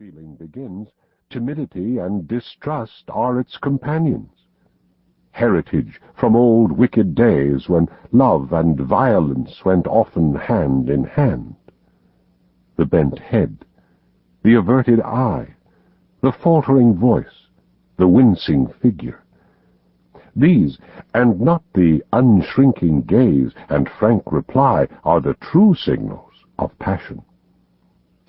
feeling begins, timidity and distrust are its companions. Heritage from old wicked days when love and violence went often hand in hand. The bent head, the averted eye, the faltering voice, the wincing figure. These, and not the unshrinking gaze and frank reply, are the true signals of passion.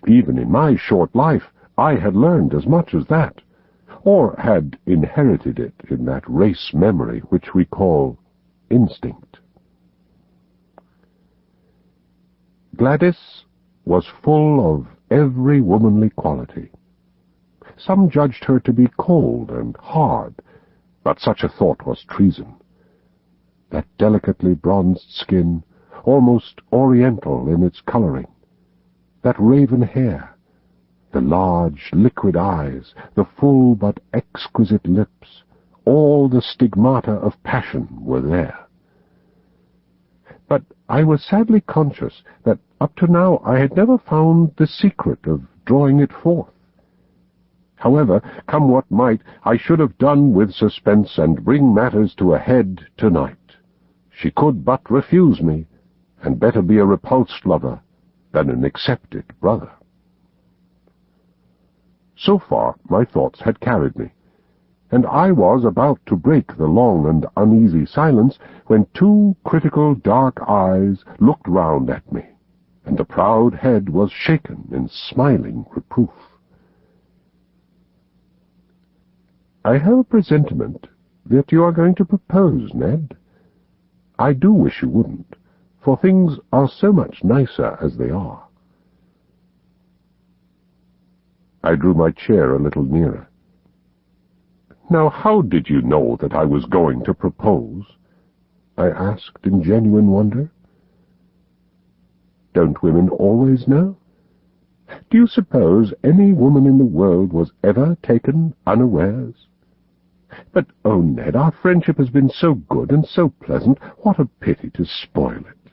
Even in my short life, I had learned as much as that, or had inherited it in that race memory which we call instinct. Gladys was full of every womanly quality. Some judged her to be cold and hard, but such a thought was treason. That delicately bronzed skin, almost oriental in its coloring, that raven hair, the large, liquid eyes, the full but exquisite lips, all the stigmata of passion were there. But I was sadly conscious that up to now I had never found the secret of drawing it forth. However, come what might, I should have done with suspense and bring matters to a head tonight. She could but refuse me, and better be a repulsed lover than an accepted brother. So far my thoughts had carried me, and I was about to break the long and uneasy silence when two critical dark eyes looked round at me, and the proud head was shaken in smiling reproof. "I have a presentiment that you are going to propose, Ned. I do wish you wouldn't, for things are so much nicer as they are." I drew my chair a little nearer. "Now, how did you know that I was going to propose?" I asked in genuine wonder. "Don't women always know? Do you suppose any woman in the world was ever taken unawares? But, oh, Ned, our friendship has been so good and so pleasant, what a pity to spoil it.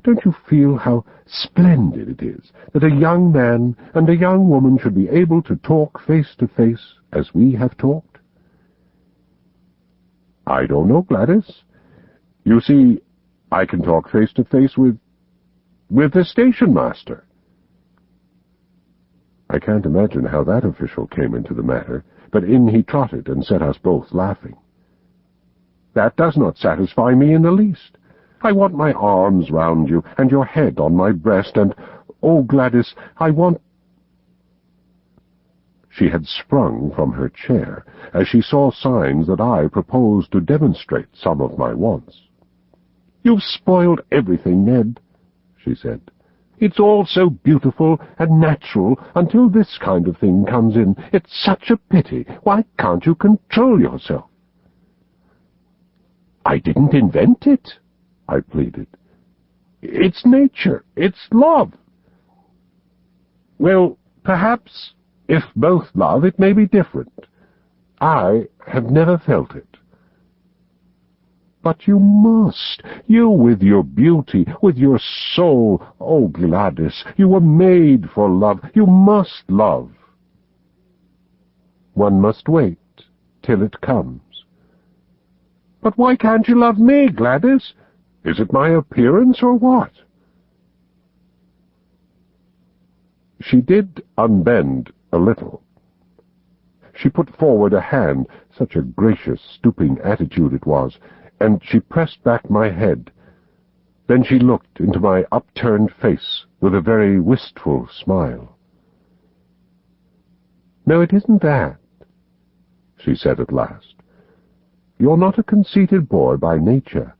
Don't you feel how splendid it is that a young man and a young woman should be able to talk face to face as we have talked?" "I don't know, Gladys. You see, I can talk face to face with the station master." I can't imagine how that official came into the matter, but in he trotted and set us both laughing. "That does not satisfy me in the least. I want my arms round you, and your head on my breast, and, oh, Gladys, I want—" She had sprung from her chair as she saw signs that I proposed to demonstrate some of my wants. "You've spoiled everything, Ned," she said. "It's all so beautiful and natural until this kind of thing comes in. It's such a pity. Why can't you control yourself?" "I didn't invent it," I pleaded. "It's nature. It's love." "Well, perhaps, if both love, it may be different. I have never felt it." "But you must. You with your beauty, with your soul. Oh, Gladys, you were made for love. You must love." "One must wait till it comes." "But why can't you love me, Gladys? Is it my appearance or what?" She did unbend a little. She put forward a hand, such a gracious, stooping attitude it was, and she pressed back my head. Then she looked into my upturned face with a very wistful smile. "No, it isn't that," she said at last. "You're not a conceited boy by nature,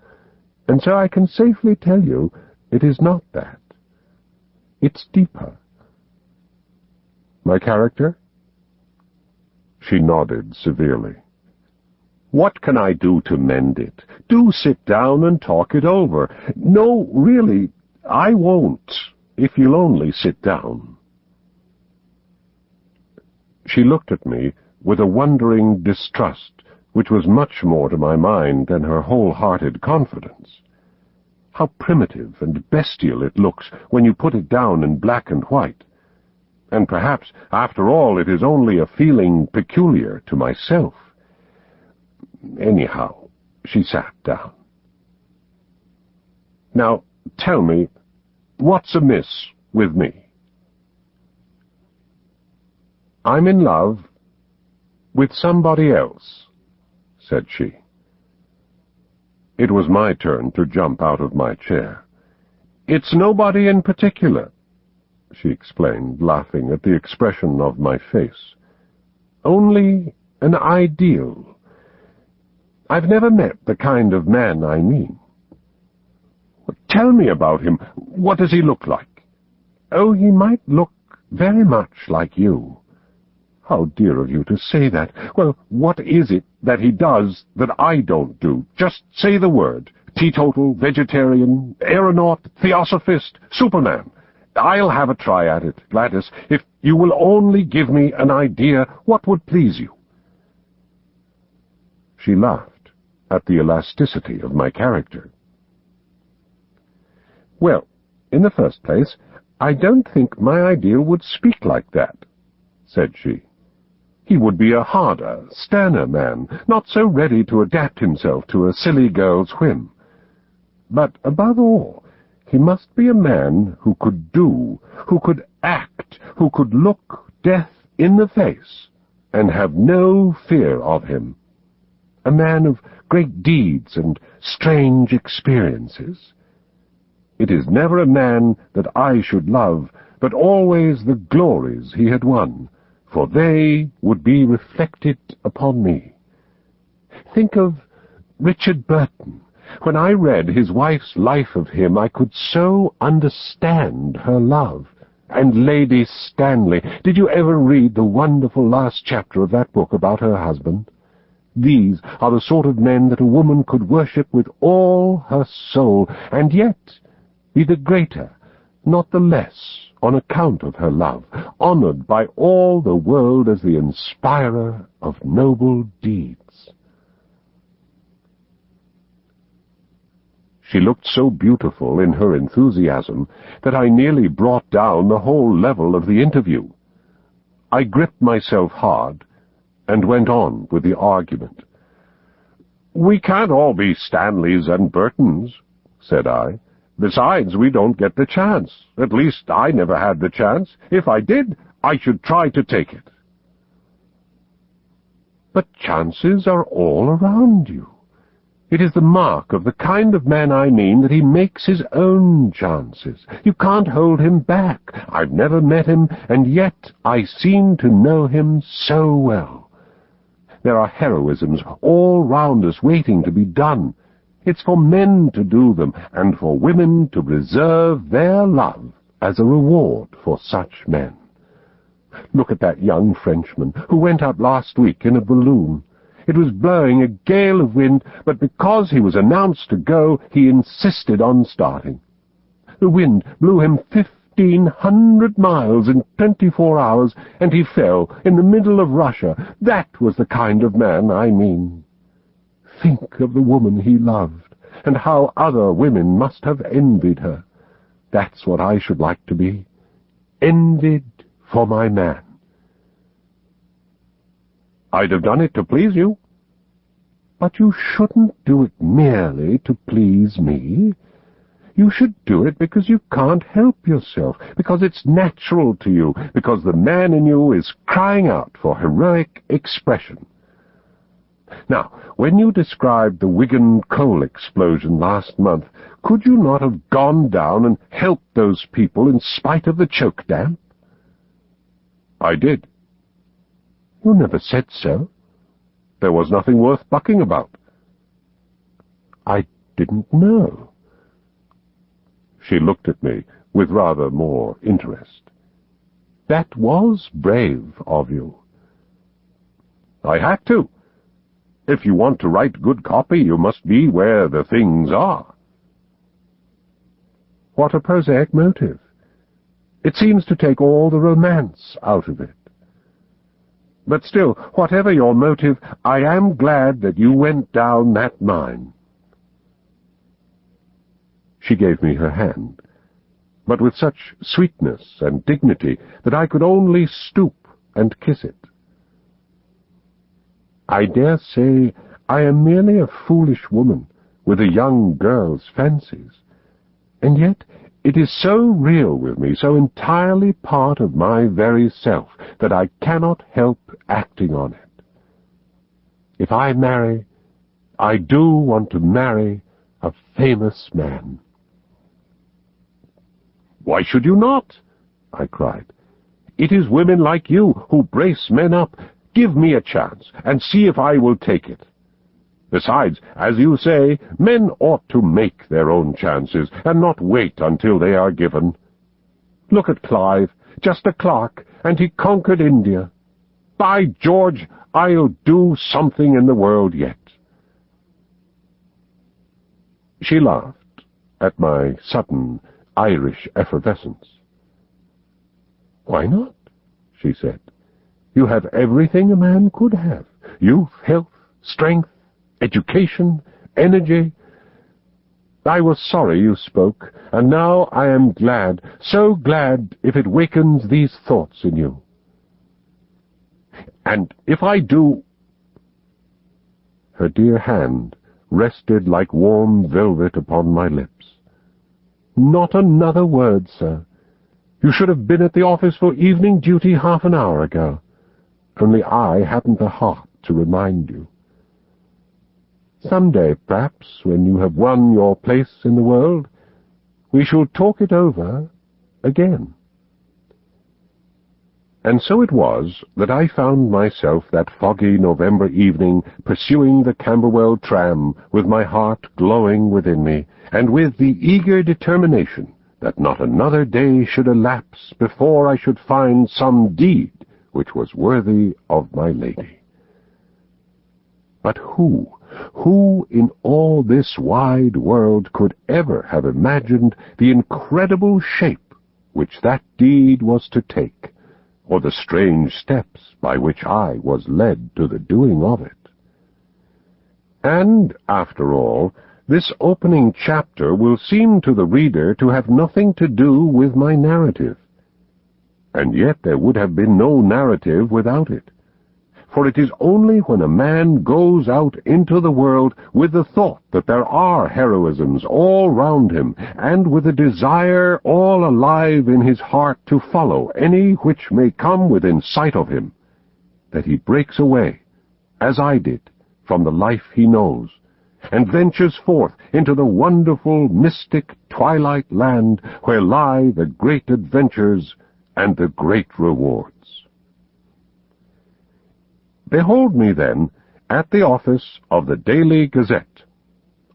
and so I can safely tell you it is not that. It's deeper." "My character?" She nodded severely. "What can I do to mend it? Do sit down and talk it over." "No, really, I won't, if you'll only sit down." She looked at me with a wondering distrust which was much more to my mind than her whole-hearted confidence. How primitive and bestial it looks when you put it down in black and white. and perhaps, after all, it is only a feeling peculiar to myself. Anyhow, she sat down. Now, tell me, what's amiss with me? I'm in love with somebody else, said she. It was my turn to jump out of my chair. It's nobody in particular, she explained, laughing at the expression of my face. Only an ideal. I've never met the kind of man I mean. Tell me about him. What does he look like? Oh, he might look very much like you. How dear of you to say that. Well, what is it that he does that I don't do? Just say the word. Teetotal, vegetarian, aeronaut, theosophist, Superman. I'll have a try at it, Gladys, if you will only give me an idea what would please you. She laughed at the elasticity of my character. Well, in the first place, I don't think my ideal would speak like that, said she. He would be a harder, sterner man, not so ready to adapt himself to a silly girl's whim. But above all, he must be a man who could do, who could act, who could look death in the face, and have no fear of him. A man of great deeds and strange experiences. It is never a man that I should love, but always the glories he had won, for they would be reflected upon me. Think of Richard Burton. When I read his wife's life of him, I could so understand her love. And Lady Stanley, did you ever read the wonderful last chapter of that book about her husband? These are the sort of men that a woman could worship with all her soul, and yet be the greater, not the less, on account of her love, honored by all the world as the inspirer of noble deeds. She looked so beautiful in her enthusiasm that I nearly brought down the whole level of the interview. I gripped myself hard and went on with the argument. "We can't all be Stanleys and Burtons," said I. "Besides, we don't get the chance. At least, I never had the chance. If I did, I should try to take it." "But chances are all around you. It is the mark of the kind of man I mean that he makes his own chances. You can't hold him back. I've never met him, and yet I seem to know him so well. There are heroisms all round us waiting to be done. It's for men to do them, and for women to reserve their love as a reward for such men. Look at that young Frenchman who went up last week in a balloon. It was blowing a gale of wind, but because he was announced to go, he insisted on starting. The wind blew him 1,500 miles in 24 hours, and he fell in the middle of Russia. That was the kind of man I mean. Think of the woman he loved, and how other women must have envied her. That's what I should like to be, envied for my man. I'd have done it to please you. But you shouldn't do it merely to please me. You should do it because you can't help yourself, because it's natural to you, because the man in you is crying out for heroic expression. Now, when you described the Wigan coal explosion last month, could you not have gone down and helped those people in spite of the choke damp? I did. You never said so. There was nothing worth bucking about. I didn't know. She looked at me with rather more interest. That was brave of you. I had to. If you want to write good copy, you must be where the things are. What a prosaic motive. It seems to take all the romance out of it. But still, whatever your motive, I am glad that you went down that mine. She gave me her hand, but with such sweetness and dignity that I could only stoop and kiss it. I dare say I am merely a foolish woman with a young girl's fancies, and yet it is so real with me, so entirely part of my very self, that I cannot help acting on it. If I marry, I do want to marry a famous man." "Why should you not?" I cried. "It is women like you who brace men up. Give me a chance, and see if I will take it. Besides, as you say, men ought to make their own chances, and not wait until they are given. Look at Clive, just a clerk, and he conquered India. By George, I'll do something in the world yet." She laughed at my sudden Irish effervescence. "Why not?" she said. "You have everything a man could have. Youth, health, strength, education, energy. I was sorry you spoke, and now I am glad, so glad if it wakens these thoughts in you. And if I do—" Her dear hand rested like warm velvet upon my lips. "Not another word, sir. You should have been at the office for evening duty half an hour ago. Only I hadn't the heart to remind you. Some day, perhaps, when you have won your place in the world, we shall talk it over again." And so it was that I found myself that foggy November evening pursuing the Camberwell tram with my heart glowing within me, and with the eager determination that not another day should elapse before I should find some deed which was worthy of my lady. But who in all this wide world could ever have imagined the incredible shape which that deed was to take, or the strange steps by which I was led to the doing of it? And, after all, this opening chapter will seem to the reader to have nothing to do with my narrative. And yet there would have been no narrative without it. For it is only when a man goes out into the world with the thought that there are heroisms all round him, and with a desire all alive in his heart to follow any which may come within sight of him, that he breaks away, as I did, from the life he knows, and ventures forth into the wonderful, mystic twilight land where lie the great adventures and the great rewards. Behold me, then, at the office of the Daily Gazette,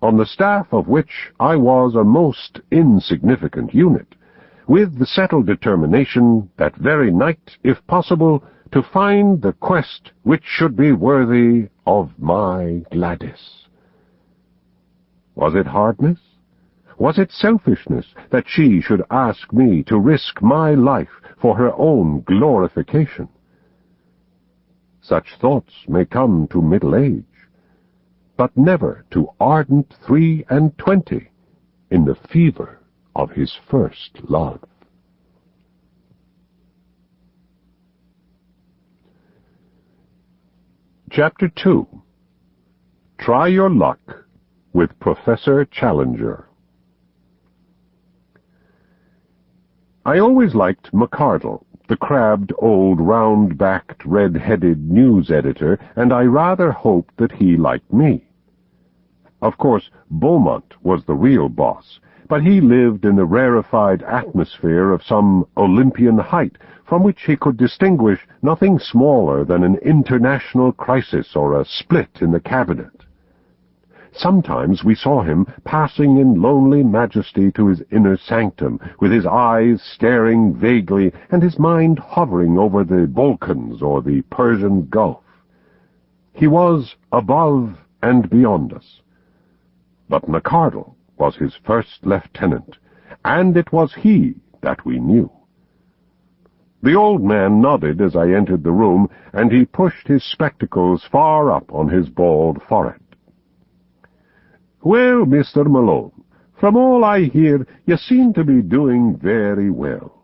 on the staff of which I was a most insignificant unit, with the settled determination that very night, if possible, to find the quest which should be worthy of my Gladys. Was it hardness? Was it selfishness that she should ask me to risk my life for her own glorification? Such thoughts may come to middle age, but never to ardent 23 in the fever of his first love. Chapter 2. Try Your Luck with Professor Challenger. I always liked McCardle, the crabbed old round-backed red-headed news editor, and I rather hoped that he liked me. Of course, Beaumont was the real boss, but he lived in the rarefied atmosphere of some Olympian height from which he could distinguish nothing smaller than an international crisis or a split in the cabinet. Sometimes we saw him passing in lonely majesty to his inner sanctum, with his eyes staring vaguely and his mind hovering over the Balkans or the Persian Gulf. He was above and beyond us. But McCardle was his first lieutenant, and it was he that we knew. The old man nodded as I entered the room, and he pushed his spectacles far up on his bald forehead. "Well, Mr. Malone, From all I hear, you seem to be doing very well.